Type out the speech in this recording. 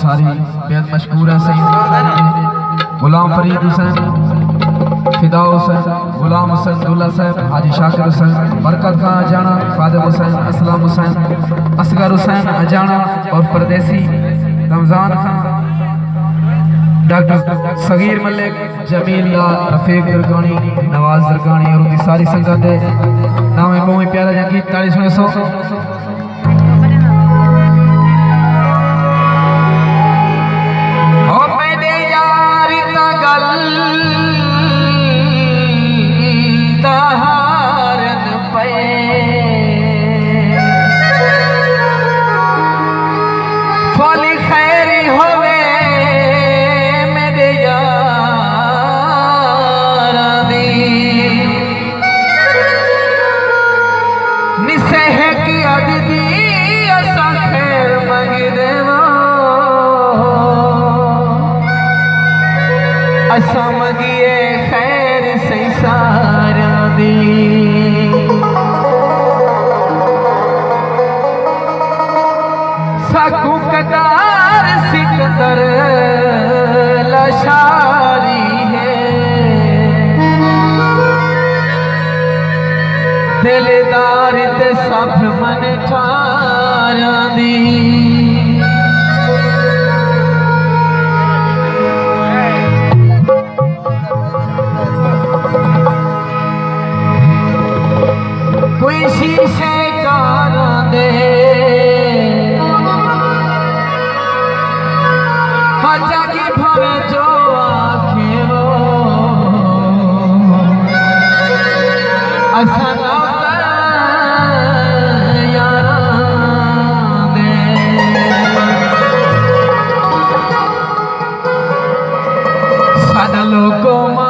सारी बेहद मशहूर है सही गुलाम फरीद हुसैन, फिदा हुसैन, गुलाम हुसैन, दुल्ला साहब, हाजी शाकिर हुसैन, बरकत खां अजाना, खादिम हुसैन, असलम हुसैन, असगर हुसैन अजाना और परदेसी रमजान खान, डॉक्टर सगीर मलिक, जमील रफीक दरगानी, नवाज दरगानी और उनकी सारी संगत है नाम है बहुत प्यारा जंगी 40 समझिए खैर से सारा दी सकू कदार सिकंदर लशारी है दिलदार ते सब मन ठारा दी शीशे कारा दे हजा की भवे जो आखे वो असन यारा दे सादा लोगों